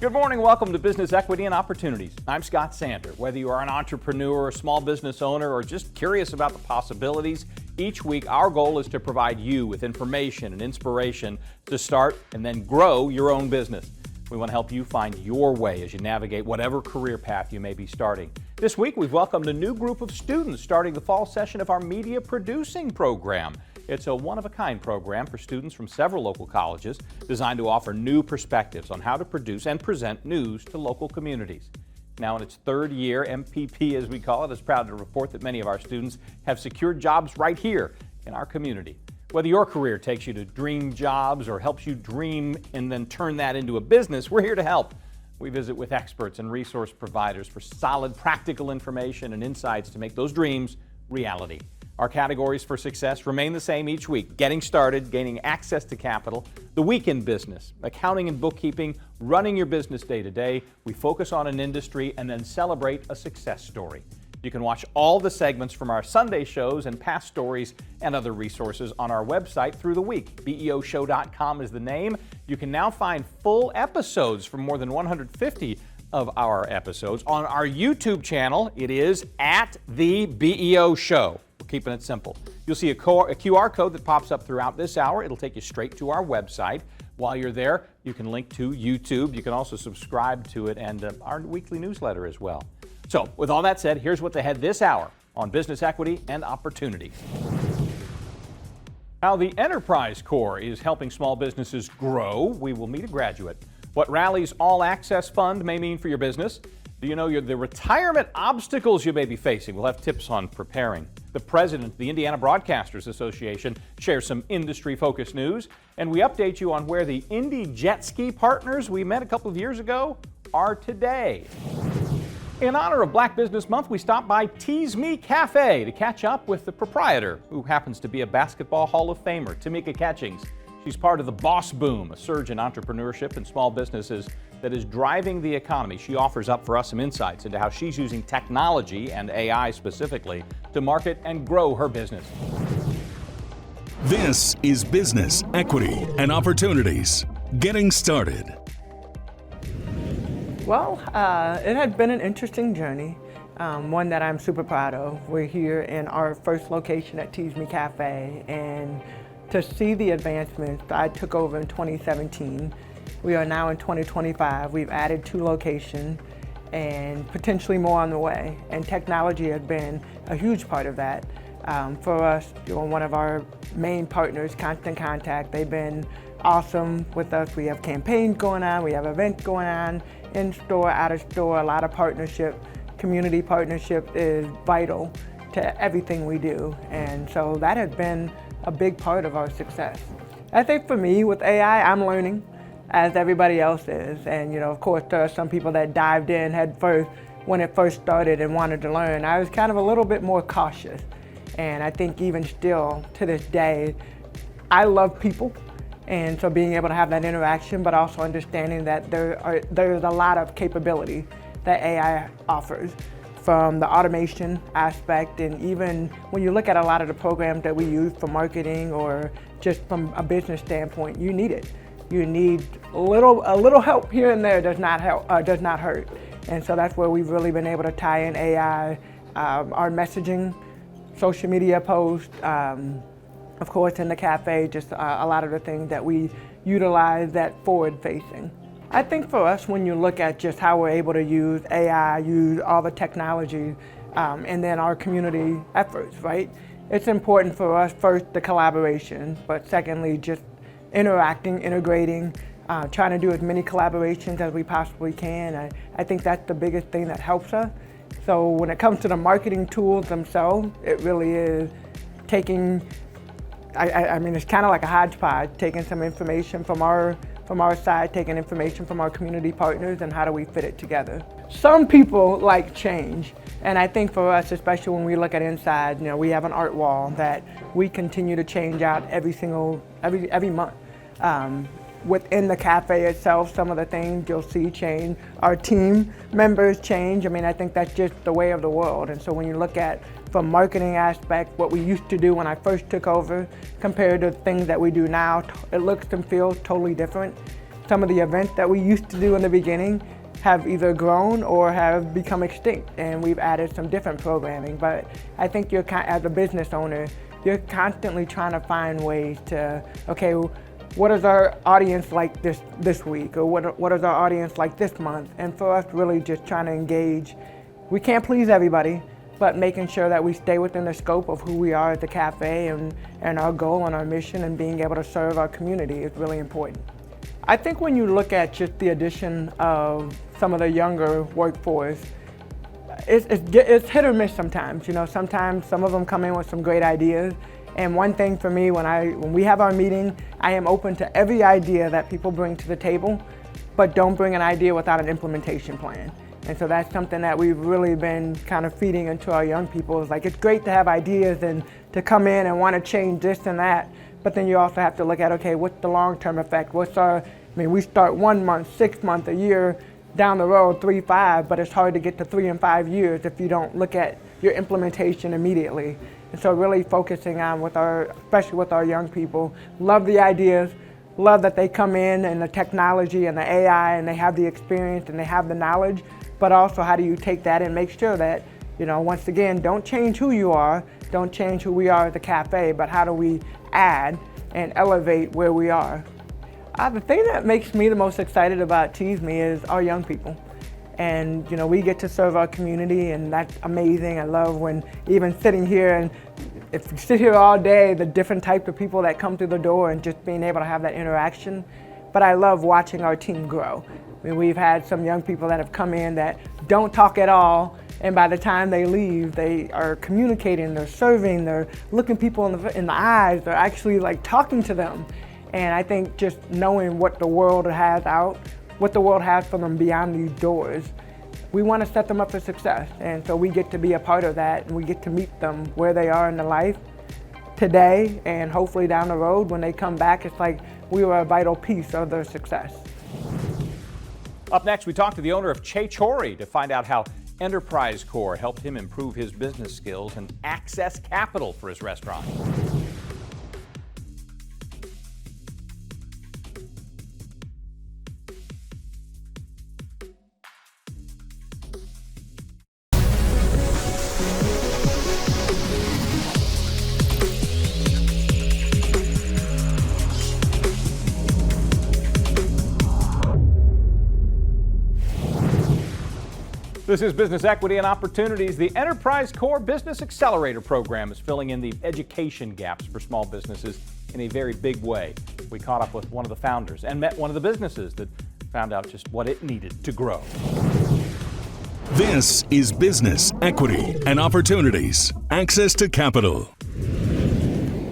Good morning. Welcome to Business Equity and Opportunities. I'm Scott Sander. Whether you are an entrepreneur, a small business owner, or just curious about the possibilities, each week our goal is to provide you with information and inspiration to start and then grow your own business. We want to help you find your way as you navigate whatever career path you may be starting. This week we've welcomed a new group of students starting the fall session of our media producing program. It's a one-of-a-kind program for students from several local colleges designed to offer new perspectives on how to produce and present news to local communities. Now in its third year, MPP as we call it is proud to report that many of our students have secured jobs right here in our community. Whether your career takes you to dream jobs or helps you dream and then turn that into a business, we're here to help. We visit with experts and resource providers for solid practical information and insights to make those dreams reality. Our categories for success remain the same each week: getting started, gaining access to capital, the week in business, accounting and bookkeeping, running your business day to day. We focus on an industry and then celebrate a success story. You can watch all the segments from our Sunday shows and past stories and other resources on our website through the week. beoshow.com is the name. You can now find full episodes from more than 150 of our episodes on our YouTube channel. It is at the BEO Show. We're keeping it simple. You'll see a QR code that pops up throughout this hour. It'll take you straight to our website. While you're there, you can link to YouTube. You can also subscribe to it and our weekly newsletter as well. So with all that said, here's what's ahead this hour on Business Equity and Opportunity. How the Enterprise Corps is helping small businesses grow. We will meet a graduate. What Rally's All Access Fund may mean for your business. Do you know the retirement obstacles you may be facing? We'll have tips on preparing. The president of the Indiana Broadcasters Association shares some industry-focused news, and we update you on where the Indy jet ski partners we met a couple of years ago are today. In honor of Black Business Month, we stopped by Tease Me Café to catch up with the proprietor, who happens to be a Basketball Hall of Famer, Tamika Catchings. She's part of the Boss Boom, a surge in entrepreneurship and small businesses that is driving the economy. She offers up for us some insights into how she's using technology and AI specifically to market and grow her business. This is Business, Equity, and Opportunities. Getting started. Well, it has been an interesting journey, one that I'm super proud of. We're here in our first location at Tease Me Cafe, and to see the advancements, I took over in 2017. We are now in 2025. We've added 2 locations and potentially more on the way. And technology has been a huge part of that. For us, one of our main partners, Constant Contact, they've been awesome with us. We have campaigns going on, we have events going on, in store, out of store, a lot of partnership. Community partnership is vital to everything we do. And so that has been a big part of our success. I think for me with AI, I'm learning as everybody else is. And of course, there are some people that dived in head first when it first started and wanted to learn. I was kind of a little bit more cautious. And I think even still to this day, I love people. And so being able to have that interaction, but also understanding that there's a lot of capability that AI offers, from the automation aspect, and even when you look at a lot of the programs that we use for marketing or just from a business standpoint, you need it. You need a little help here and there does not hurt. And so that's where we've really been able to tie in AI, our messaging, social media posts, of course in the cafe, just a lot of the things that we utilize that forward facing. I think for us, when you look at just how we're able to use AI, use all the technology, and then our community efforts, right? It's important for us, first, the collaboration, but secondly, just interacting, integrating, trying to do as many collaborations as we possibly can. I think that's the biggest thing that helps us. So when it comes to the marketing tools themselves, it really is taking, I mean, it's kind of like a hodgepodge, taking some information from our side, taking information from our community partners, and how do we fit it together. Some people like change, and I think for us, especially when we look at inside, we have an art wall that we continue to change out every month. Within the cafe itself, some of the things you'll see change. Our team members change. I mean, I think that's just the way of the world. And so when you look at, from marketing aspect, what we used to do when I first took over compared to things that we do now, it looks and feels totally different. some of the events that we used to do in the beginning have either grown or have become extinct, and we've added some different programming. But I think as a business owner, you're constantly trying to find ways to, okay, what is our audience like this week, or what is our audience like this month? And for us, really just trying to engage. We can't please everybody, but making sure that we stay within the scope of who we are at the cafe and our goal and our mission, and being able to serve our community is really important. I think when you look at just the addition of some of the younger workforce, it's hit or miss sometimes. Sometimes some of them come in with some great ideas. And one thing for me, when we have our meeting, I am open to every idea that people bring to the table, but don't bring an idea without an implementation plan. And so that's something that we've really been kind of feeding into our young people. Is like, it's great to have ideas and to come in and want to change this and that, but then you also have to look at, okay, what's the long-term effect? We start 1 month, 6 months, a year, down the road, 3, 5, but it's hard to get to 3 and 5 years if you don't look at your implementation immediately. And so really focusing on especially with our young people, love the ideas, love that they come in and the technology and the AI, and they have the experience and they have the knowledge, but also how do you take that and make sure that, once again, don't change who you are, don't change who we are at the cafe, but how do we add and elevate where we are. The thing that makes me the most excited about Tease Me is our young people. And we get to serve our community, and that's amazing. I love when even sitting here, and if you sit here all day, the different types of people that come through the door and just being able to have that interaction. But I love watching our team grow. We've had some young people that have come in that don't talk at all, and by the time they leave, they are communicating, they're serving, they're looking people in the eyes, they're actually like talking to them. And I think just knowing what the world has for them beyond these doors, we want to set them up for success. And so we get to be a part of that, and we get to meet them where they are in their life today, and hopefully down the road when they come back, it's like we were a vital piece of their success. Up next, we talk to the owner of Chori to find out how Enterprise Corps helped him improve his business skills and access capital for his restaurant. This is Business Equity and Opportunities. The Enterprise Corps Business Accelerator program is filling in the education gaps for small businesses in a very big way. We caught up with one of the founders and met one of the businesses that found out just what it needed to grow. This is Business Equity and Opportunities. Access to capital.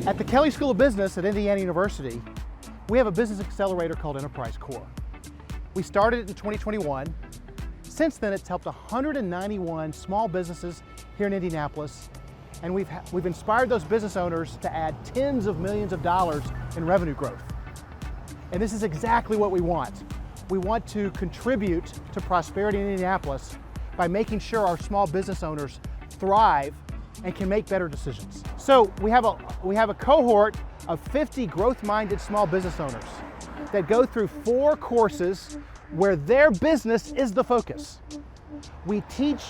At the Kelley School of Business at Indiana University, we have a business accelerator called Enterprise Corps. We started it in 2021. Since then, it's helped 191 small businesses here in Indianapolis, and we've inspired those business owners to add tens of millions of dollars in revenue growth. And this is exactly what we want. We want to contribute to prosperity in Indianapolis by making sure our small business owners thrive and can make better decisions. So we have a cohort of 50 growth-minded small business owners that go through 4 courses where their business is the focus. We teach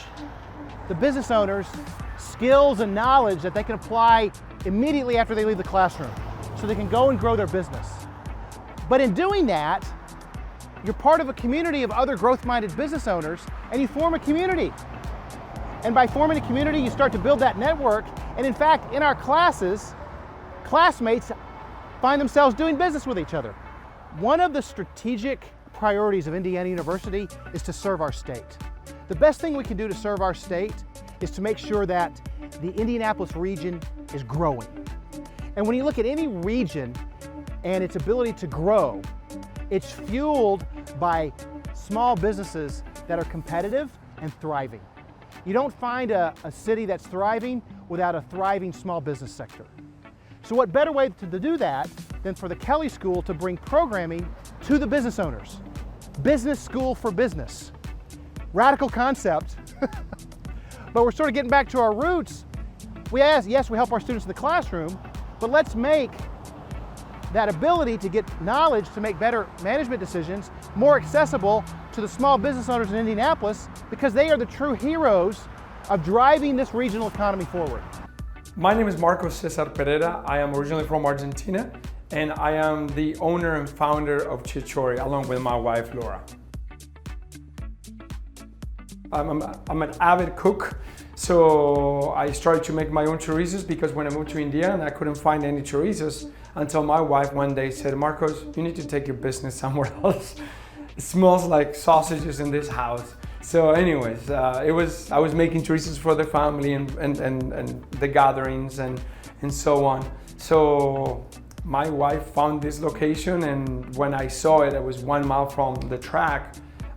the business owners skills and knowledge that they can apply immediately after they leave the classroom, so they can go and grow their business. But in doing that, you're part of a community of other growth-minded business owners, and you form a community. And by forming a community, you start to build that network. And in fact, in our classes, classmates find themselves doing business with each other. One of the strategic priorities of Indiana University is to serve our state. The best thing we can do to serve our state is to make sure that the Indianapolis region is growing. And when you look at any region and its ability to grow, it's fueled by small businesses that are competitive and thriving. You don't find a city that's thriving without a thriving small business sector. So what better way to do that than for the Kelley School to bring programming to the business owners? Business School for Business. Radical concept, but we're sort of getting back to our roots. Yes, we help our students in the classroom, but let's make that ability to get knowledge to make better management decisions more accessible to the small business owners in Indianapolis, because they are the true heroes of driving this regional economy forward. My name is Marco Cesar Pereira. I am originally from Argentina, and I am the owner and founder of Chori, along with my wife, Laura. I'm an avid cook, so I started to make my own chorizos because when I moved to India, I couldn't find any chorizos until my wife one day said, Marcos, you need to take your business somewhere else. It smells like sausages in this house. So anyways, I was making chorizos for the family and the gatherings and so on. So my wife found this location, and when I saw it, it was 1 mile from the track.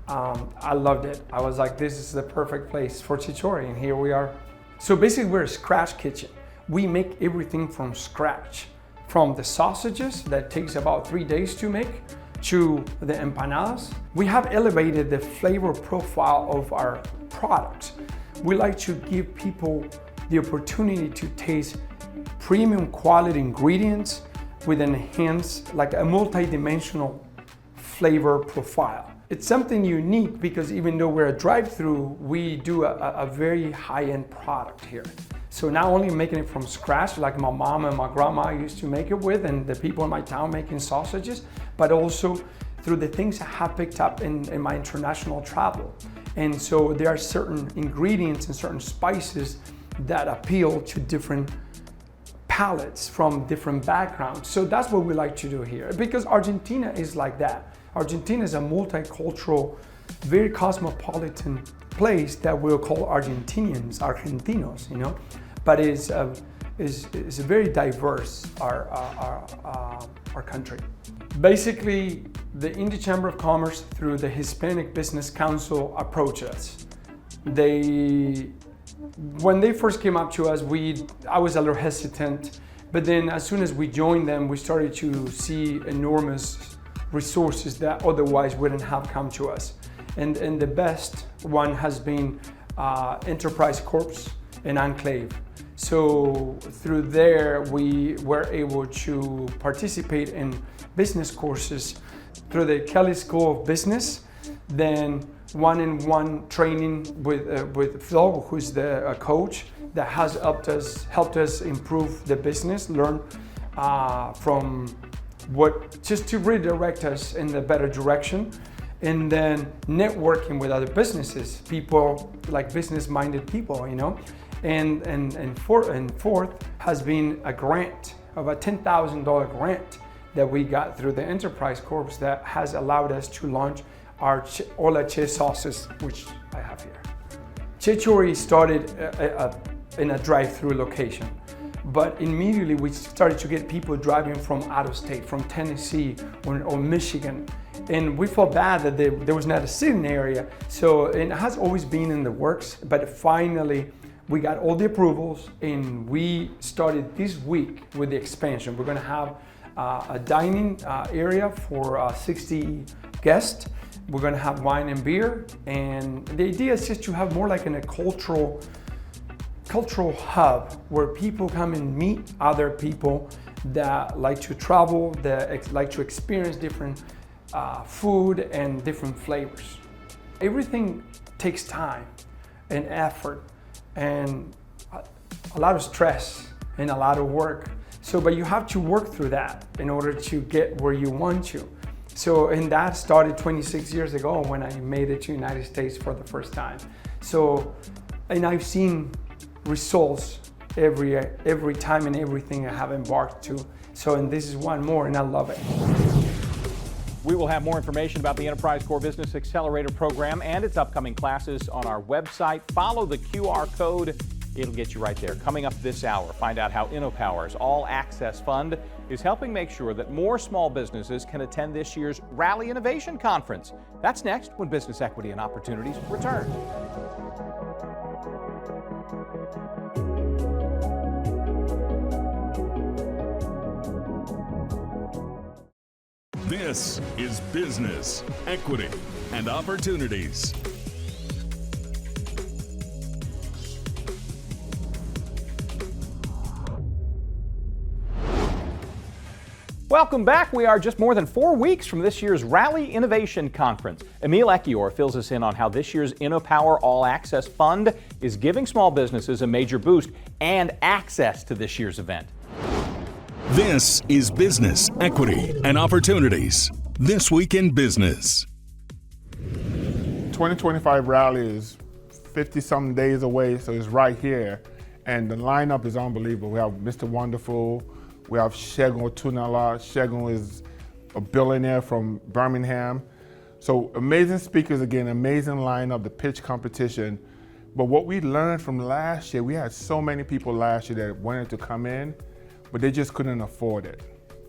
I loved it. I was like, this is the perfect place for Chori, and here we are. So basically we're a scratch kitchen. We make everything from scratch. From the sausages that takes about 3 days to make, to the empanadas. We have elevated the flavor profile of our products. We like to give people the opportunity to taste premium quality ingredients with enhanced, like a multi-dimensional flavor profile. It's something unique because even though we're a drive-through, we do a very high-end product here. So not only making it from scratch, like my mom and my grandma used to make it with, and the people in my town making sausages, but also through the things I have picked up in my international travel. And so there are certain ingredients and certain spices that appeal to different palates from different backgrounds. So that's what we like to do here, because Argentina is like that. Argentina is a multicultural, very cosmopolitan place that we'll call Argentinos, you know, but is very diverse, our country. Basically, the Indy Chamber of Commerce through the Hispanic Business Council approached us. When they first came up to us, I was a little hesitant, but then as soon as we joined them, we started to see enormous resources that otherwise wouldn't have come to us. And the best one has been Enterprise Corps and Enclave. So through there, we were able to participate in business courses through the Kelley School of Business, then one-on-one training with Phil, who's the coach that has helped us improve the business, learn from just to redirect us in the better direction. And then networking with other businesses, people like business-minded people, you know. And fourth has been a grant of a $10,000 grant that we got through the Enterprise Corps that has allowed us to launch our Hola Che sauces, which I have here. Chori started in a drive-through location, but immediately we started to get people driving from out of state, from Tennessee or Michigan. And we felt bad that there was not a sitting area. So it has always been in the works, but finally we got all the approvals and we started this week with the expansion. We're gonna have a dining area for 60 guests. We're gonna have wine and beer. And the idea is just to have more like a cultural hub where people come and meet other people that like to travel, that like to experience different food and different flavors. Everything takes time and effort and a lot of stress and a lot of work. So, but you have to work through that in order to get where you want to. So, and that started 26 years ago when I made it to the United States for the first time. So, and I've seen results every time and everything I have embarked to. So, and this is one more, and I love it. We will have more information about the Enterprise Core Business Accelerator program and its upcoming classes on our website. Follow the QR code. It'll get you right there. Coming up this hour, find out how InnoPower's All Access Fund is helping make sure that more small businesses can attend this year's Rally Innovation Conference. That's next when Business Equity and Opportunities return. This is Business, Equity, and Opportunities. Welcome back. We are just more than 4 weeks from this year's Rally Innovation Conference. Emil Ekiyor fills us in on how this year's InnoPower All Access Fund is giving small businesses a major boost and access to this year's event. This is Business, Equity, and Opportunities. This Week in Business. 2025 Rally is 50-something days away, so it's right here. And the lineup is unbelievable. We have Mr. Wonderful, we have Segun Otunala. Segun is a billionaire from Birmingham. So amazing speakers again, amazing lineup, the pitch competition. But what we learned from last year, we had so many people last year that wanted to come in, but they just couldn't afford it,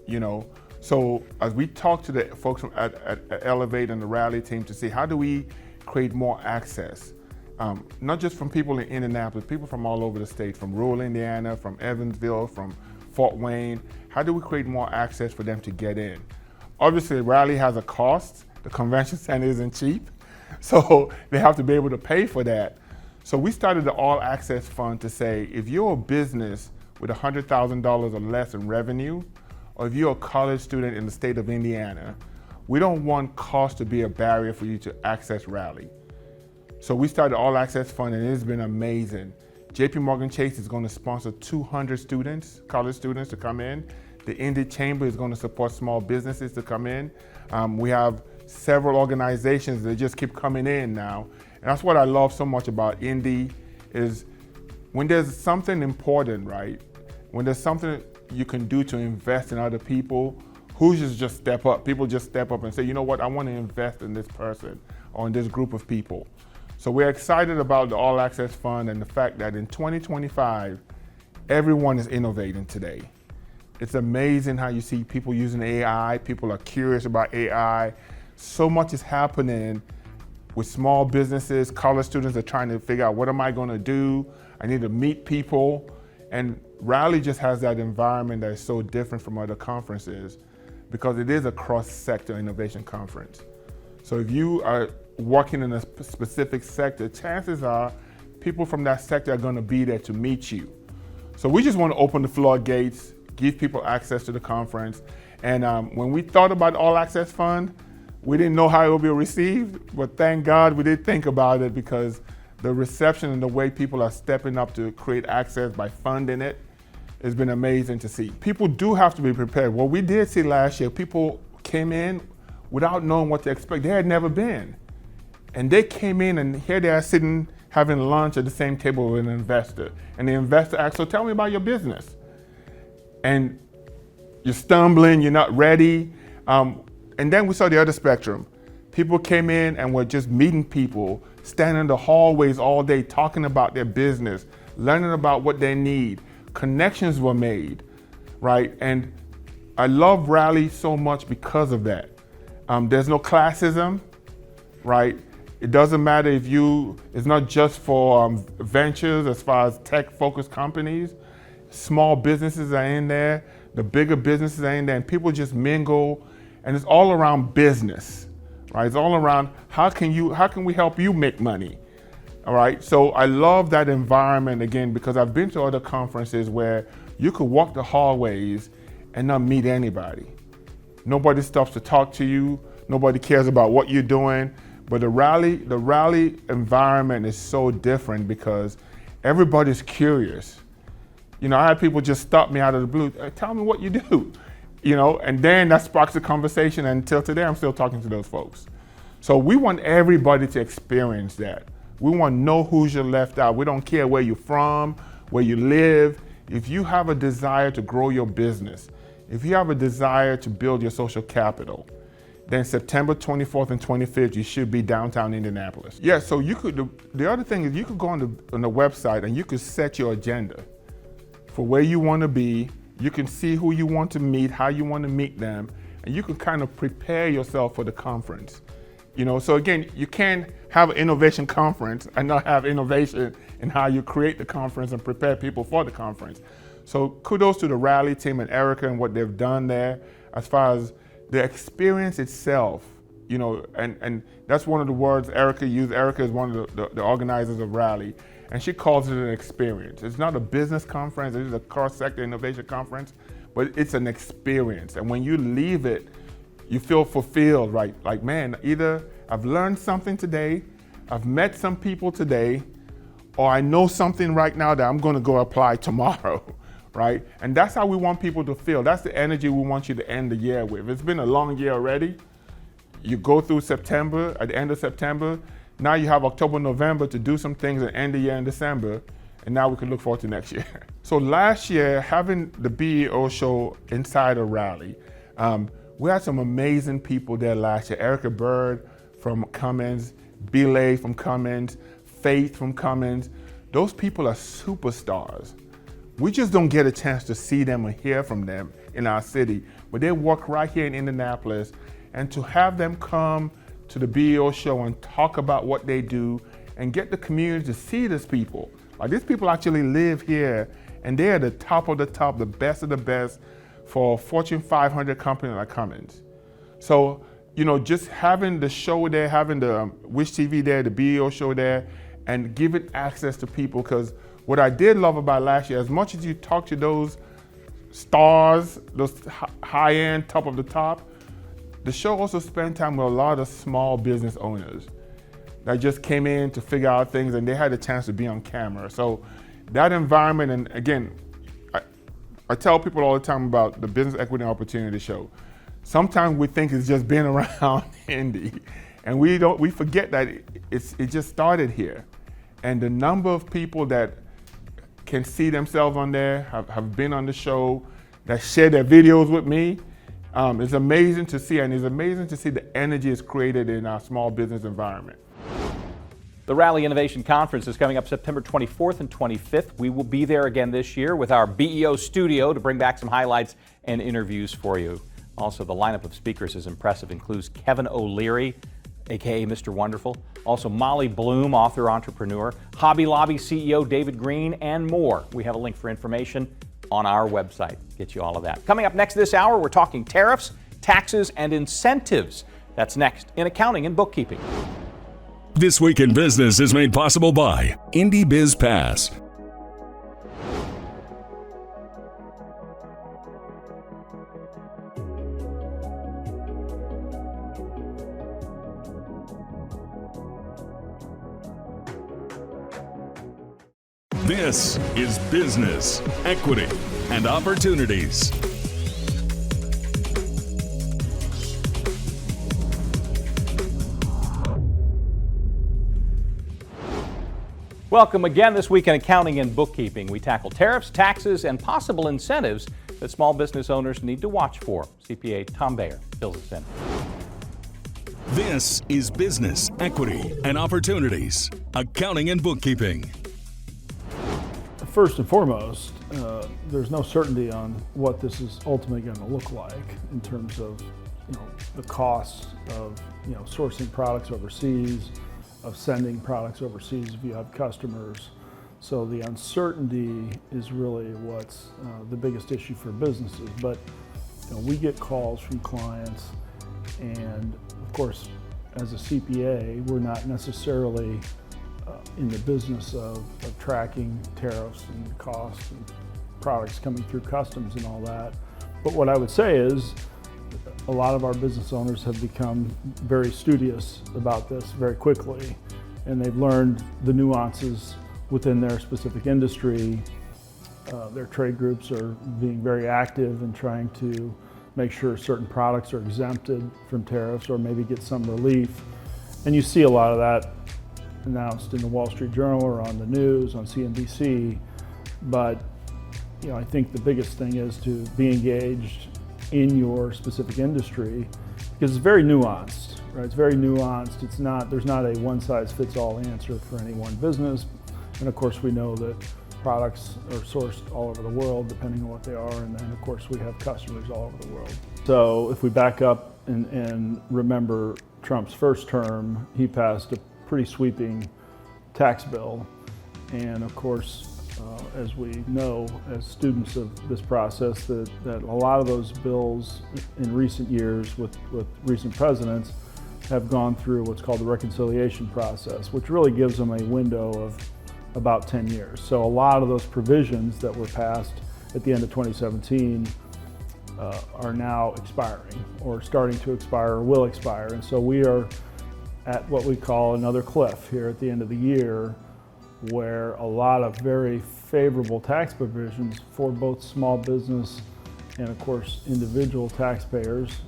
you know? So as we talked to the folks at Elevate and the Rally team to see how do we create more access, not just from people in Indianapolis, people from all over the state, from rural Indiana, from Evansville, from Fort Wayne, how do we create more access for them to get in? Obviously, Rally has a cost. The convention center isn't cheap, so they have to be able to pay for that. So we started the All Access Fund to say, if you're a business with $100,000 or less in revenue, or if you're a college student in the state of Indiana, we don't want cost to be a barrier for you to access Rally. So we started the All Access Fund, and it's been amazing. JP Morgan Chase is going to sponsor 200 students, college students, to come in. The Indy Chamber is going to support small businesses to come in. We have several organizations that just keep coming in now. And that's what I love so much about Indy, is when there's something important, right? When there's something you can do to invest in other people, Hoosiers just step up. People just step up and say, you know what, I want to invest in this person or in this group of people. So we're excited about the All Access Fund and the fact that in 2025, everyone is innovating today. It's amazing how you see people using AI. People are curious about AI. So much is happening with small businesses. College students are trying to figure out, what am I going to do? I need to meet people. And Rally just has that environment that is so different from other conferences because it is a cross-sector innovation conference. So if you are working in a specific sector, chances are people from that sector are going to be there to meet you. So we just want to open the floodgates, give people access to the conference. And when we thought about the All Access Fund, we didn't know how it would be received, but thank God we did think about it, because the reception and the way people are stepping up to create access by funding it has been amazing to see. People do have to be prepared. What we did see last year, people came in without knowing what to expect. They had never been. And they came in, and here they are sitting having lunch at the same table with an investor. And the investor asked, so tell me about your business. And you're stumbling, you're not ready. And then we saw the other spectrum. People came in and were just meeting people, standing in the hallways all day, talking about their business, learning about what they need. Connections were made, right? And I love Rally so much because of that. There's no classism, right? It doesn't matter if it's not just for ventures as far as tech-focused companies. Small businesses are in there, the bigger businesses are in there, and people just mingle, and it's all around business, right? It's all around how can we help you make money, all right? So I love that environment, again, because I've been to other conferences where you could walk the hallways and not meet anybody. Nobody stops to talk to you, nobody cares about what you're doing. But the rally environment is so different because everybody's curious. You know, I had people just stop me out of the blue, tell me what you do, you know, and then that sparks a conversation, and until today I'm still talking to those folks. So we want everybody to experience that. We want no Hoosier left out. We don't care where you're from, where you live. If you have a desire to grow your business, if you have a desire to build your social capital, then September 24th and 25th, you should be downtown Indianapolis. Yeah, so you could, the other thing is you could go on the website and you could set your agenda for where you want to be. You can see who you want to meet, how you want to meet them, and you can kind of prepare yourself for the conference. You know, so again, you can't have an innovation conference and not have innovation in how you create the conference and prepare people for the conference. So kudos to the Rally team and Erica and what they've done there as far as the experience itself, you know, and that's one of the words Erica used. Erica is one of the organizers of Rally, and she calls it an experience. It's not a business conference, it is a cross-sector innovation conference, but it's an experience. And when you leave it, you feel fulfilled, right? Like, man, either I've learned something today, I've met some people today, or I know something right now that I'm gonna go apply tomorrow, right? And that's how we want people to feel. That's the energy we want you to end the year with. It's been a long year already. You go through September, at the end of September, now you have October, November to do some things and end the year in December, and now we can look forward to next year. So last year, having the BEO show inside a rally, we had some amazing people there last year. Erica Bird from Cummins, Belay from Cummins, Faith from Cummins. Those people are superstars. We just don't get a chance to see them or hear from them in our city, but they work right here in Indianapolis, and to have them come to the BEO show and talk about what they do and get the community to see these people. Like, these people actually live here, and they're the top of the top, the best of the best for a Fortune 500 company like Cummins. So, you know, just having the show there, having the Wish TV there, the BEO show there, and giving access to people, because what I did love about last year, as much as you talk to those stars, those high-end, top of the top, the show also spent time with a lot of small business owners that just came in to figure out things, and they had a chance to be on camera. So that environment, and again, I tell people all the time about the Business Equity and Opportunity Show. Sometimes we think it's just been around Indy, and we forget that it just started here. And the number of people that can see themselves on there, have been on the show, that share their videos with me, it's amazing to see, and it's amazing to see the energy it's created in our small business environment. The Rally Innovation Conference is coming up September 24th and 25th. We will be there again this year with our BEO studio to bring back some highlights and interviews for you. Also, the lineup of speakers is impressive. Includes Kevin O'Leary, aka Mr. Wonderful. Also, Molly Bloom, author, entrepreneur. Hobby Lobby CEO David Green, and more. We have a link for information on our website. Get you all of that. Coming up next this hour, we're talking tariffs, taxes, and incentives. That's next in Accounting and Bookkeeping. This Week in Business is made possible by Indy Biz Pass. This is Business, Equity, and Opportunities. Welcome again. This week in Accounting and Bookkeeping, we tackle tariffs, taxes, and possible incentives that small business owners need to watch for. CPA Tom Bayer fills us in. This is Business, Equity, and Opportunities. Accounting and Bookkeeping. First and foremost, there's no certainty on what this is ultimately going to look like in terms of, the costs of, sourcing products overseas, of sending products overseas if you have customers. So the uncertainty is really what's the biggest issue for businesses. But we get calls from clients, and of course, as a CPA, we're not necessarily in the business of tracking tariffs and costs and products coming through customs and all that. But what I would say is a lot of our business owners have become very studious about this very quickly, and they've learned the nuances within their specific industry. Their trade groups are being very active in trying to make sure certain products are exempted from tariffs or maybe get some relief. And you see a lot of that announced in the Wall Street Journal or on the news, on CNBC. But I think the biggest thing is to be engaged in your specific industry, because it's very nuanced, right? It's very nuanced. There's not a one-size-fits-all answer for any one business. And of course, we know that products are sourced all over the world, depending on what they are. And then of course, we have customers all over the world. So if we back up and remember Trump's first term, he passed a pretty sweeping tax bill. And of course, as we know, as students of this process, that a lot of those bills in recent years with recent presidents have gone through what's called the reconciliation process, which really gives them a window of about 10 years. So a lot of those provisions that were passed at the end of 2017 are now expiring or starting to expire or will expire. And so we are at what we call another cliff here at the end of the year, where a lot of very favorable tax provisions for both small business and of course individual taxpayers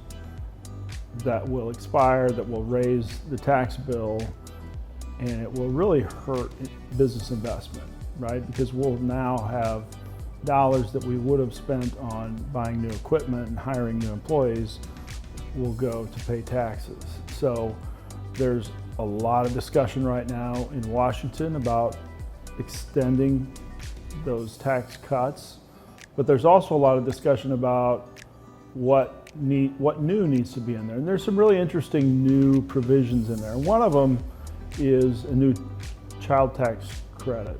that will expire, that will raise the tax bill, and it will really hurt business investment, right? Because we'll now have dollars that we would have spent on buying new equipment and hiring new employees will go to pay taxes. So there's a lot of discussion right now in Washington about extending those tax cuts, but there's also a lot of discussion about what new needs to be in there. And there's some really interesting new provisions in there. One of them is a new child tax credit.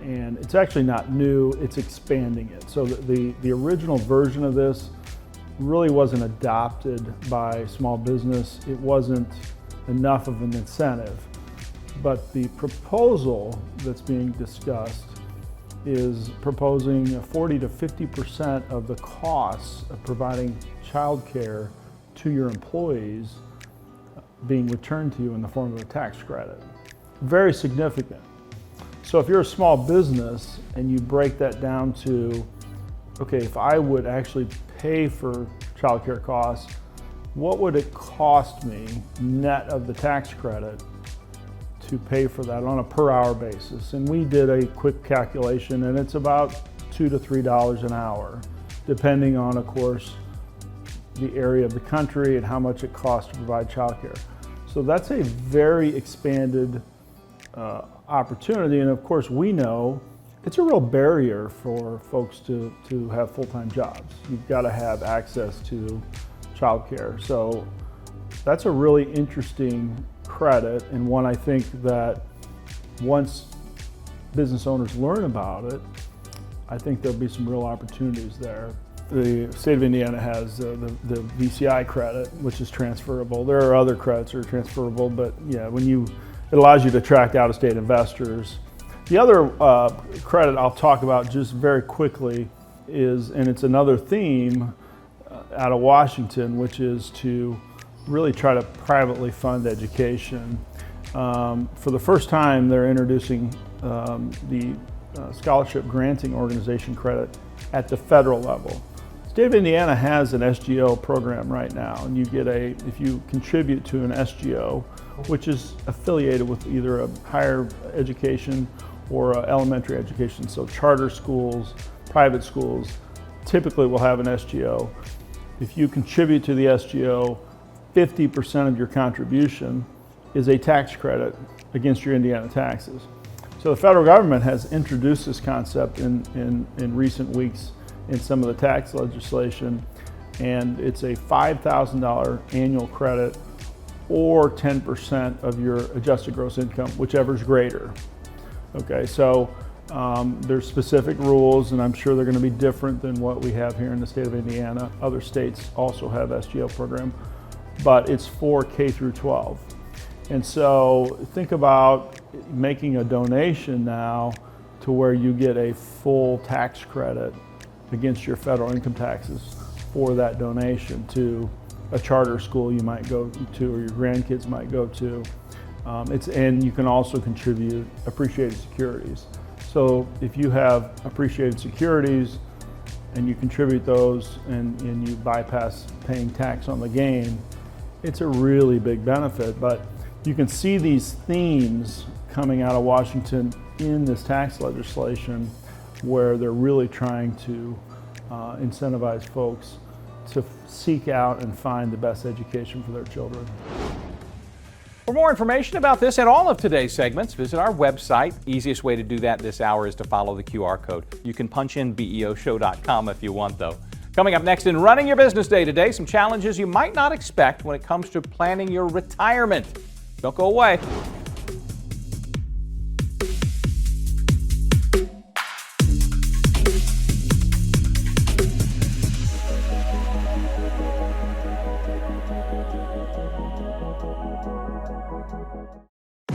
And it's actually not new, it's expanding it. So the original version of this really wasn't adopted by small business. It wasn't enough of an incentive. But the proposal that's being discussed is proposing 40 to 50% of the costs of providing child care to your employees being returned to you in the form of a tax credit. Very significant. So if you're a small business and you break that down to, okay, if I would actually pay for child care costs, what would it cost me net of the tax credit to pay for that on a per hour basis? And we did a quick calculation, and it's about $2 to $3 an hour, depending on, of course, the area of the country and how much it costs to provide child care. So that's a very expanded opportunity, and of course we know it's a real barrier for folks to have full-time jobs. You've got to have access to childcare. So that's a really interesting credit, and one I think that once business owners learn about it, I think there'll be some real opportunities there. The state of Indiana has the VCI credit, which is transferable. There are other credits that are transferable, but yeah, it allows you to attract out-of-state investors. The other credit I'll talk about just very quickly is, and it's another theme out of Washington, which is to really try to privately fund education. For the first time, they're introducing the scholarship granting organization credit at the federal level. The state of Indiana has an SGO program right now, and you get if you contribute to an SGO, which is affiliated with either a higher education or elementary education. So charter schools, private schools, typically will have an SGO. If you contribute to the SGO, 50% of your contribution is a tax credit against your Indiana taxes. So the federal government has introduced this concept in recent weeks in some of the tax legislation, and it's a $5,000 annual credit or 10% of your adjusted gross income, whichever is greater. Okay, so there's specific rules, and I'm sure they're going to be different than what we have here in the state of Indiana. Other states also have SGO program, but it's for K through 12. And so think about making a donation now to where you get a full tax credit against your federal income taxes for that donation to a charter school you might go to or your grandkids might go to. And you can also contribute appreciated securities. So if you have appreciated securities and you contribute those and you bypass paying tax on the gain, it's a really big benefit. But you can see these themes coming out of Washington in this tax legislation where they're really trying to incentivize folks to seek out and find the best education for their children. For more information about this and all of today's segments, visit our website. Easiest way to do that this hour is to follow the QR code. You can punch in beoshow.com if you want, though. Coming up next in Running Your Business Day today, some challenges you might not expect when it comes to planning your retirement. Don't go away.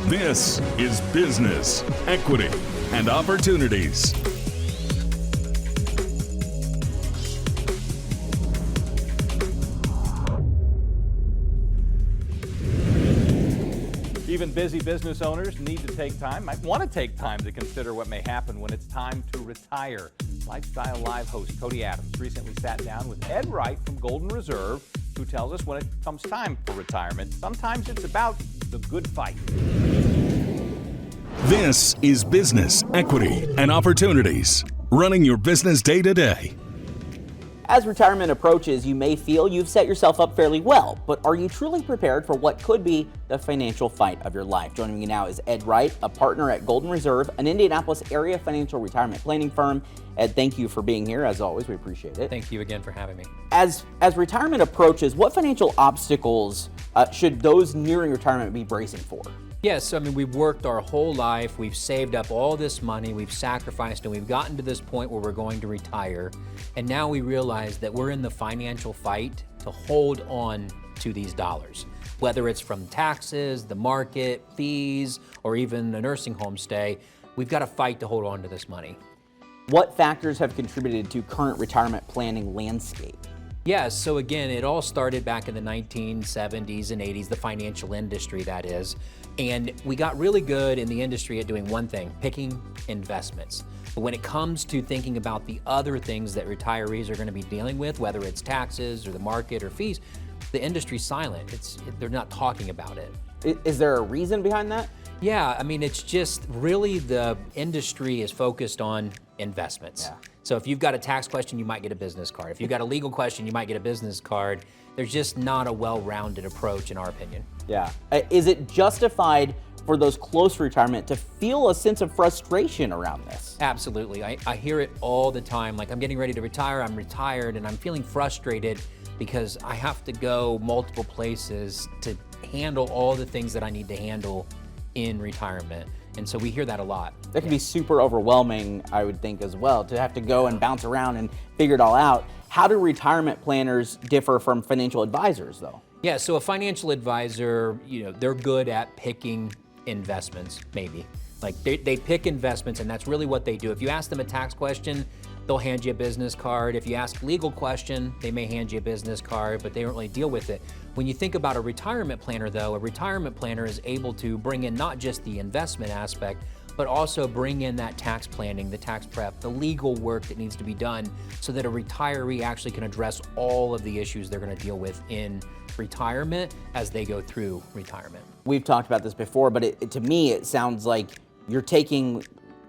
This is Business, Equity, and Opportunities. Even busy business owners might want to take time to consider what may happen when it's time to retire. Lifestyle Live host Cody Adams recently sat down with Ed Wright from Golden Reserve, who tells us when it comes time for retirement, sometimes it's about the good fight. This is Business, Equity, and Opportunities, running your business day to day. As retirement approaches, you may feel you've set yourself up fairly well, but are you truly prepared for what could be the financial fight of your life? Joining me now is Ed Wright, a partner at Golden Reserve, an Indianapolis area financial retirement planning firm. Ed, thank you for being here. As always, we appreciate it. Thank you again for having me. As retirement approaches, what financial obstacles should those nearing retirement be bracing for? Yes, I mean, we've worked our whole life, we've saved up all this money, we've sacrificed, and we've gotten to this point where we're going to retire. And now we realize that we're in the financial fight to hold on to these dollars. Whether it's from taxes, the market, fees, or even a nursing home stay, we've got to fight to hold on to this money. What factors have contributed to current retirement planning landscape? Yes, so again, it all started back in the 1970s and 80s, the financial industry, that is. And we got really good in the industry at doing one thing, picking investments. But when it comes to thinking about the other things that retirees are going to be dealing with, whether it's taxes or the market or fees, the industry's silent. They're not talking about it. Is there a reason behind that? Yeah, I mean, it's just really the industry is focused on investments. Yeah. So if you've got a tax question, you might get a business card. If you've got a legal question, you might get a business card. There's just not a well-rounded approach, in our opinion. Yeah. Is it justified for those close to retirement to feel a sense of frustration around this? Absolutely. I hear it all the time. Like, I'm getting ready to retire, I'm retired, and I'm feeling frustrated because I have to go multiple places to handle all the things that I need to handle in retirement. And so we hear that a lot. That can be super overwhelming, I would think, as well, to have to go and bounce around and figure it all out. How do retirement planners differ from financial advisors, though? Yeah, so a financial advisor, they're good at picking investments, maybe. Like they pick investments, and that's really what they do. If you ask them a tax question, they'll hand you a business card. If you ask a legal question, they may hand you a business card, but they don't really deal with it. When you think about a retirement planner, though, a retirement planner is able to bring in not just the investment aspect, but also bring in that tax planning, the tax prep, the legal work that needs to be done so that a retiree actually can address all of the issues they're going to deal with in retirement as they go through retirement. We've talked about this before, but to me, it sounds like you're taking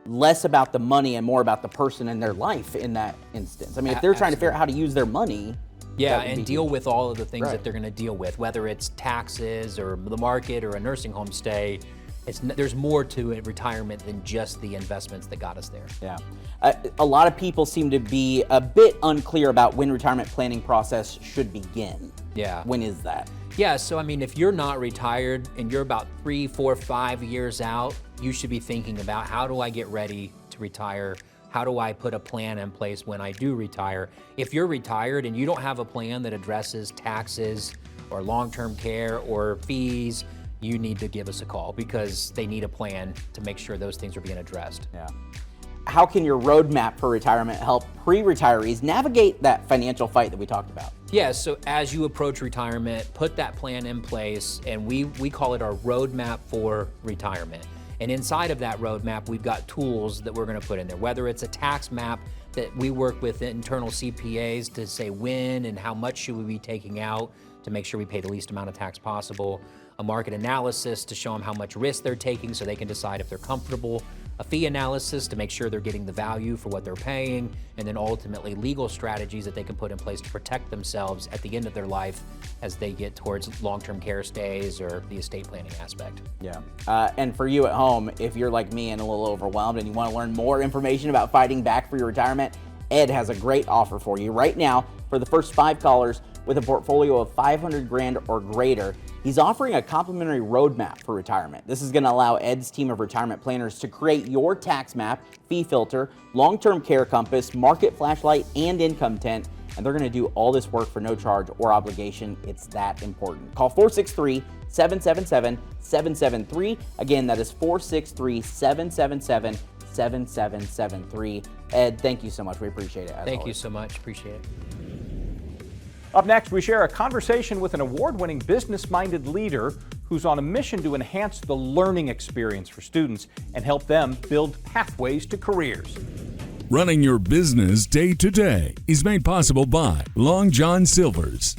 less about the money and more about the person and their life in that instance. I mean, if they're trying to figure out how to use their money. Yeah, and deal with all of the things that they're going to deal with, whether it's taxes or the market or a nursing home stay. There's more to it, retirement, than just the investments that got us there. Yeah. A lot of people seem to be a bit unclear about when retirement planning process should begin. Yeah. When is that? Yeah, so I mean, if you're not retired and you're about 3, 4, 5 years out, you should be thinking about, how do I get ready to retire? How do I put a plan in place when I do retire? If you're retired and you don't have a plan that addresses taxes or long-term care or fees, you need to give us a call, because they need a plan to make sure those things are being addressed. Yeah. How can your roadmap for retirement help pre-retirees navigate that financial fight that we talked about? Yeah, so as you approach retirement, put that plan in place, and we call it our roadmap for retirement. And inside of that roadmap, we've got tools that we're going to put in there, whether it's a tax map that we work with internal CPAs to say when and how much should we be taking out to make sure we pay the least amount of tax possible, a market analysis to show them how much risk they're taking so they can decide if they're comfortable, a fee analysis to make sure they're getting the value for what they're paying, and then ultimately legal strategies that they can put in place to protect themselves at the end of their life as they get towards long-term care stays or the estate planning aspect. Yeah. And for you at home, if you're like me and a little overwhelmed and you want to learn more information about fighting back for your retirement, Ed has a great offer for you right now. For the first 5 callers with a portfolio of $500,000 or greater, he's offering a complimentary roadmap for retirement. This is going to allow Ed's team of retirement planners to create your tax map, fee filter, long-term care compass, market flashlight, and income tent. And they're going to do all this work for no charge or obligation. It's that important. Call 463-777-7773. Again, that is 463-777-7773. Ed, thank you so much. We appreciate it. Thank you so much. Appreciate it. Up next, we share a conversation with an award-winning business-minded leader who's on a mission to enhance the learning experience for students and help them build pathways to careers. Running your business day to day is made possible by Long John Silver's.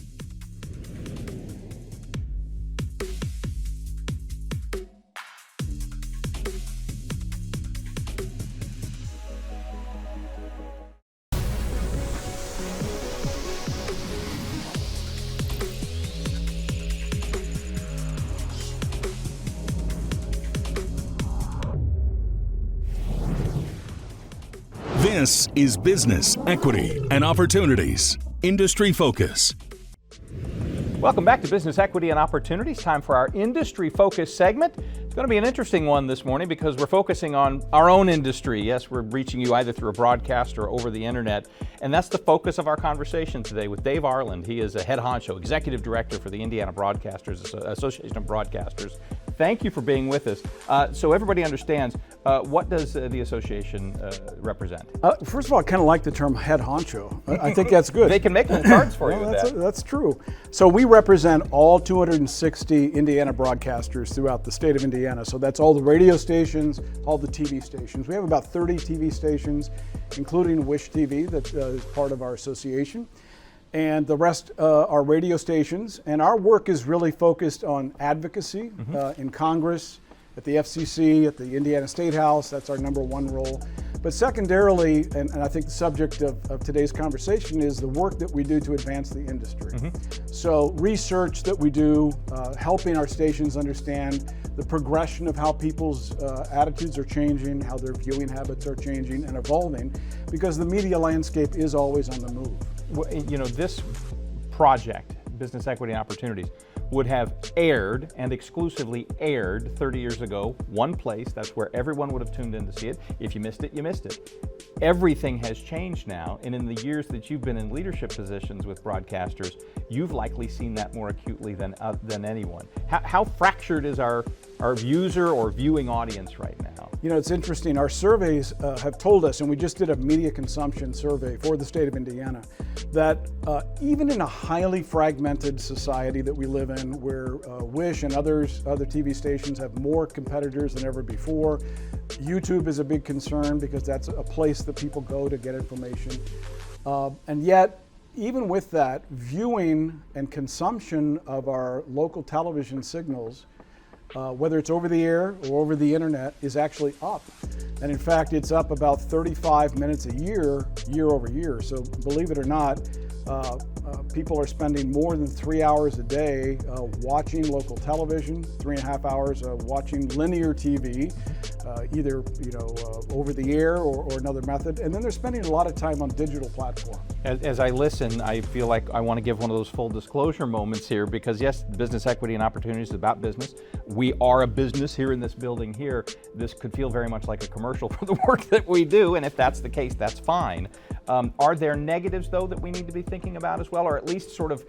This is Business, Equity, and Opportunities. Industry Focus. Welcome back to Business, Equity, and Opportunities. Time for our Industry Focus segment. It's going to be an interesting one this morning because we're focusing on our own industry. Yes, we're reaching you either through a broadcast or over the internet. And that's the focus of our conversation today with Dave Arland. He is a head honcho, executive director for the Indiana Broadcasters Association of Broadcasters. Thank you for being with us. So everybody understands, what does the association represent? First of all, I kind of like the term head honcho. I think that's good. They can make little cards for you with that. That's true. So we represent all 260 Indiana broadcasters throughout the state of Indiana. So that's all the radio stations, all the TV stations. We have about 30 TV stations, including Wish TV that is part of our association. And the rest are radio stations. And our work is really focused on advocacy in Congress, at the FCC, at the Indiana State House. That's our number one role. But secondarily, and I think the subject of today's conversation is the work that we do to advance the industry. So research that we do, helping our stations understand the progression of how people's attitudes are changing, how their viewing habits are changing and evolving, because the media landscape is always on the move. Well, you know, this project, Business, Equity, and Opportunities, would have aired and exclusively aired 30 years ago, one place. That's where everyone would have tuned in to see it. If you missed it, you missed it. Everything has changed now, and in the years that you've been in leadership positions with broadcasters, you've likely seen that more acutely than anyone. How fractured is our user or viewing audience right now? You know, it's interesting. Our surveys have told us, and we just did a media consumption survey for the state of Indiana, that even in a highly fragmented society that we live in, where Wish and other TV stations have more competitors than ever before, YouTube is a big concern because that's a place that people go to get information. And yet, even with that, viewing and consumption of our local television signals, whether it's over the air or over the internet, is actually up. And in fact, it's up about 35 minutes a year, year over year. So believe it or not, people are spending more than 3 hours a day watching local television, 3.5 hours watching linear TV, either over the air or another method, and then they're spending a lot of time on digital platforms. As I listen, I feel like I want to give one of those full disclosure moments here because yes, Business, Equity, and Opportunities is about business. We are a business here in this building here. This could feel very much like a commercial for the work that we do, and if that's the case, that's fine. Are there negatives, though, that we need to be thinking about as well, or at least sort of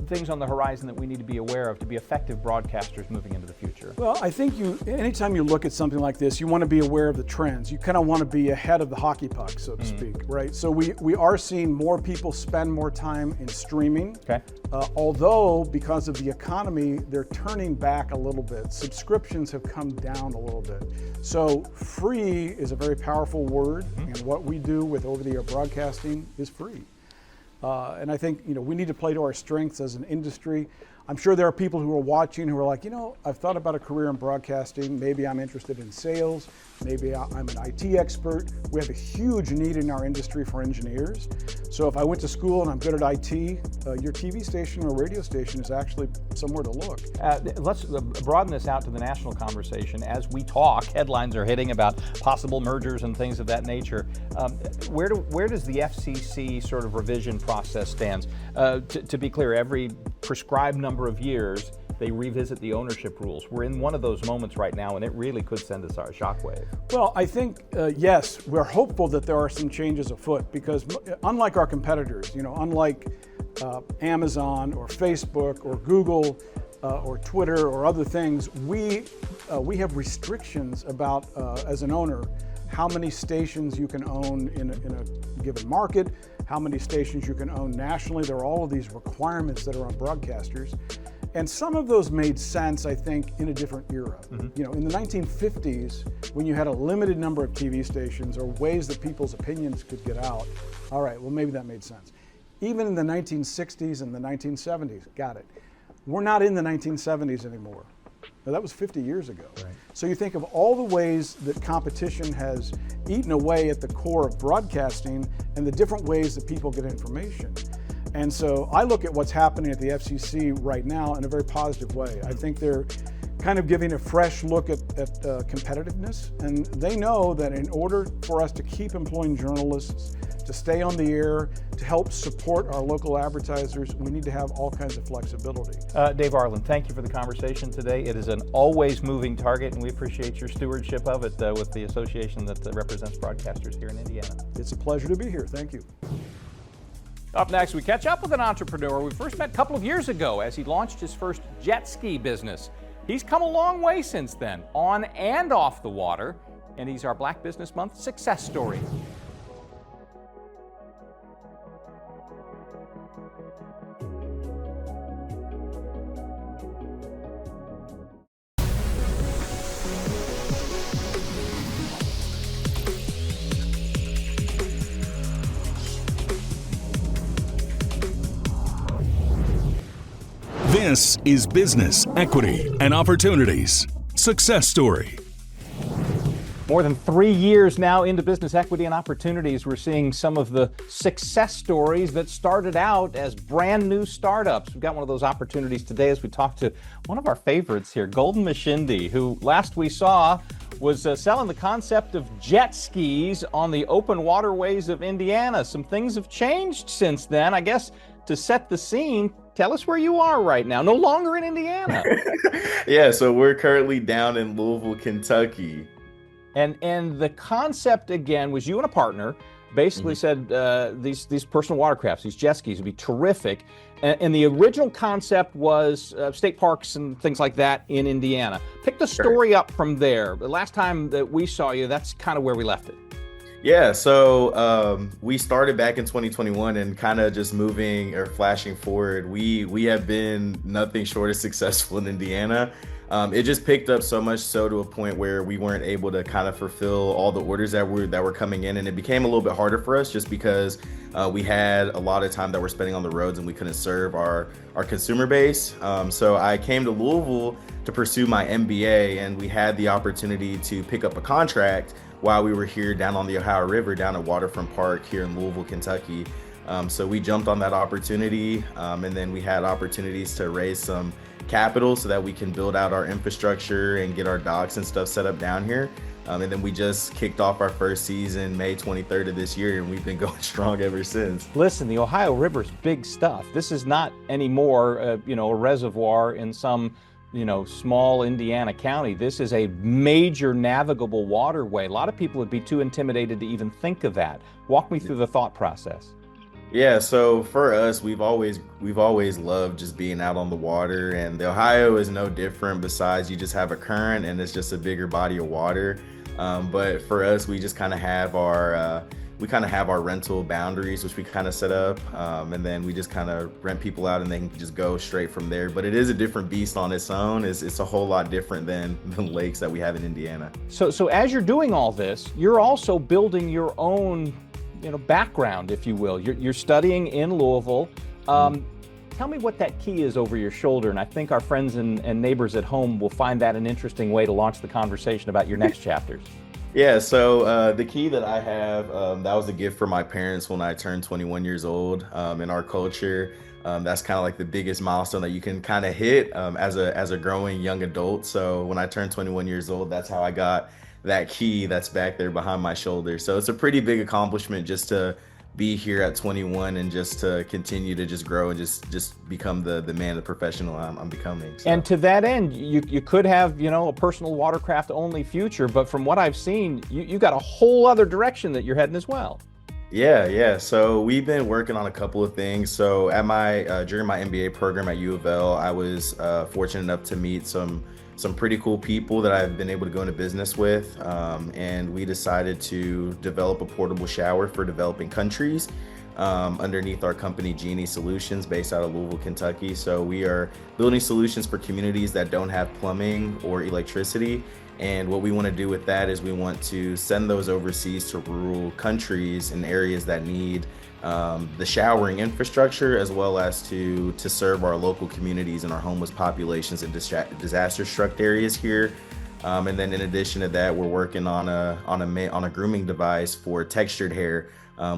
things on the horizon that we need to be aware of to be effective broadcasters moving into the future? Well, I think anytime you look at something like this, you want to be aware of the trends. You kind of want to be ahead of the hockey puck, so to speak, right? So we are seeing more people spend more time in streaming. Okay. Although, because of the economy, they're turning back a little bit. Subscriptions have come down a little bit. So free is a very powerful word, and what we do with over-the-air broadcasting is free. And I think we need to play to our strengths as an industry. I'm sure there are people who are watching who are like, I've thought about a career in broadcasting. Maybe I'm interested in sales. Maybe I'm an IT expert. We have a huge need in our industry for engineers. So if I went to school and I'm good at IT, your TV station or radio station is actually somewhere to look. Let's broaden this out to the national conversation. As we talk, headlines are hitting about possible mergers and things of that nature. Where does the FCC sort of revision process stand? To be clear, every prescribed number of years, they revisit the ownership rules. We're in one of those moments right now, and it really could send us a shockwave. Well, I think, yes, we're hopeful that there are some changes afoot because unlike our competitors, unlike Amazon or Facebook or Google or Twitter or other things, we have restrictions about, as an owner, how many stations you can own in a given market, how many stations you can own nationally. There are all of these requirements that are on broadcasters. And some of those made sense, I think, in a different era. You know, in the 1950s, when you had a limited number of TV stations or ways that people's opinions could get out, all right, well, maybe that made sense. Even in the 1960s and the 1970s, got it. We're not in the 1970s anymore. Now, that was 50 years ago. Right. So you think of all the ways that competition has eaten away at the core of broadcasting and the different ways that people get information. And so I look at what's happening at the FCC right now in a very positive way. I think they're kind of giving a fresh look at competitiveness, and they know that in order for us to keep employing journalists, to stay on the air, to help support our local advertisers, we need to have all kinds of flexibility. Dave Arlen, thank you for the conversation today. It is an always moving target, and we appreciate your stewardship of it with the association that represents broadcasters here in Indiana. It's a pleasure to be here. Thank you. Up next, we catch up with an entrepreneur we first met a couple of years ago as he launched his first jet ski business. He's come a long way since then, on and off the water, and he's our Black Business Month success story. This is Business, Equity, and Opportunities. Success Story. More than 3 years now into Business, Equity, and Opportunities, we're seeing some of the success stories that started out as brand new startups. We've got one of those opportunities today as we talk to one of our favorites here, Golden Mashindi, who last we saw was selling the concept of jet skis on the open waterways of Indiana. Some things have changed since then. I guess to set the scene, tell us where you are right now. No longer in Indiana. Yeah, so we're currently down in Louisville, Kentucky. And the concept, again, was you and a partner basically said these personal watercrafts, these jet skis would be terrific. And the original concept was state parks and things like that in Indiana. Pick the story up from there. The last time that we saw you, that's kind of where we left it. Yeah, so we started back in 2021 and kind of just moving or flashing forward. We have been nothing short of successful in Indiana. It just picked up so much so to a point where we weren't able to kind of fulfill all the orders that were coming in, and it became a little bit harder for us just because we had a lot of time that we're spending on the roads and we couldn't serve our consumer base. So I came to Louisville to pursue my MBA, and we had the opportunity to pick up a contract while we were here down on the Ohio River, down at Waterfront Park here in Louisville, Kentucky. So we jumped on that opportunity, and then we had opportunities to raise some capital so that we can build out our infrastructure and get our docks and stuff set up down here. And then we just kicked off our first season May 23rd of this year, and we've been going strong ever since. Listen, the Ohio River's big stuff. This is not anymore, a reservoir in some small Indiana county. This is a major navigable waterway. A lot of people would be too intimidated to even think of that. Walk me through the thought process. Yeah, so for us, we've always loved just being out on the water, and the Ohio is no different. Besides, you just have a current, and it's just a bigger body of water. But for us, we just kind of have our rental boundaries, which we kind of set up, and then we just kind of rent people out, and they can just go straight from there. But it is a different beast on its own. It's a whole lot different than the lakes that we have in Indiana. So as you're doing all this, you're also building your own background, if you will. You're studying in Louisville. Tell me what that key is over your shoulder, and I think our friends and neighbors at home will find that an interesting way to launch the conversation about your next chapters. Yeah, so the key that I have, that was a gift from my parents when I turned 21 years old. In our culture, that's kind of like the biggest milestone that you can kind of hit as a growing young adult. So when I turned 21 years old, that's how I got that key that's back there behind my shoulder. So it's a pretty big accomplishment just to be here at 21 and just to continue to just grow and just become the man, the professional I'm becoming. So. And to that end, you could have, a personal watercraft only future, but from what I've seen, you got a whole other direction that you're heading as well. Yeah. So we've been working on a couple of things. So at during my MBA program at U of L, I was fortunate enough to meet some pretty cool people that I've been able to go into business with, and we decided to develop a portable shower for developing countries. underneath our company Genie Solutions, based out of Louisville, Kentucky. So we are building solutions for communities that don't have plumbing or electricity. And what we want to do with that is we want to send those overseas to rural countries and areas that need the showering infrastructure, as well as to serve our local communities and our homeless populations in disaster-struck areas here. And then in addition to that, we're working on a grooming device for textured hair,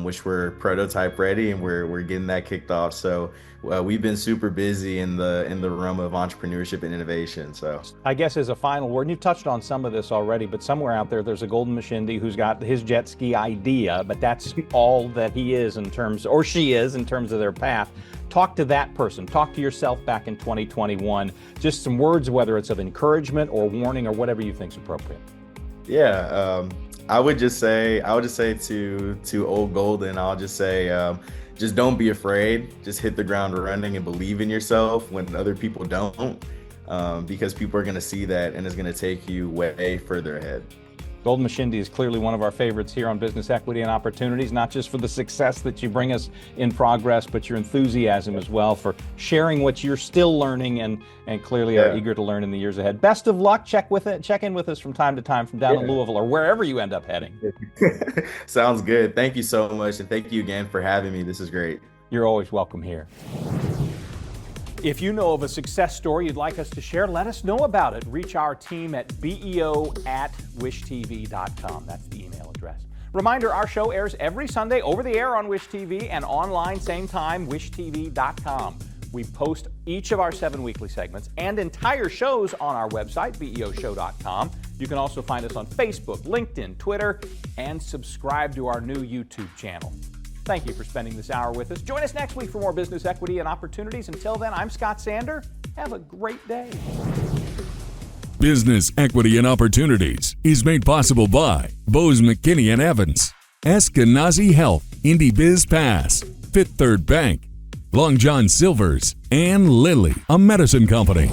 which we're prototype ready, and we're getting that kicked off. So we've been super busy in the realm of entrepreneurship and innovation. So I guess as a final word, and you've touched on some of this already, but somewhere out there's a Golden Mashindi who's got his jet ski idea, but that's all that he is in terms, or she is in terms of their path. Talk to that person. Talk to yourself back in 2021. Just some words, whether it's of encouragement or warning or whatever you think is appropriate. Yeah, I would just say to old Golden, I'll just say, just don't be afraid. Just hit the ground running and believe in yourself when other people don't, because people are going to see that and it's going to take you way further ahead. Golden Mashindi is clearly one of our favorites here on Business Equity and Opportunities, not just for the success that you bring us in progress, but your enthusiasm as well for sharing what you're still learning and clearly are eager to learn in the years ahead. Best of luck. Check in with us from time to time from down in Louisville or wherever you end up heading. Sounds good. Thank you so much. And thank you again for having me. This is great. You're always welcome here. If you know of a success story you'd like us to share, let us know about it. Reach our team at beo@wishtv.com. That's the email address. Reminder, our show airs every Sunday over the air on Wish TV and online same time, wishtv.com. We post each of our 7 weekly segments and entire shows on our website, beoshow.com. You can also find us on Facebook, LinkedIn, Twitter, and subscribe to our new YouTube channel. Thank you for spending this hour with us. Join us next week for more business equity and opportunities. Until then, I'm Scott Sander. Have a great day. Business Equity and Opportunities is made possible by Bose McKinney & Evans, Eskenazi Health, Indy Biz Pass, Fifth Third Bank, Long John Silver's, and Lilly, a medicine company.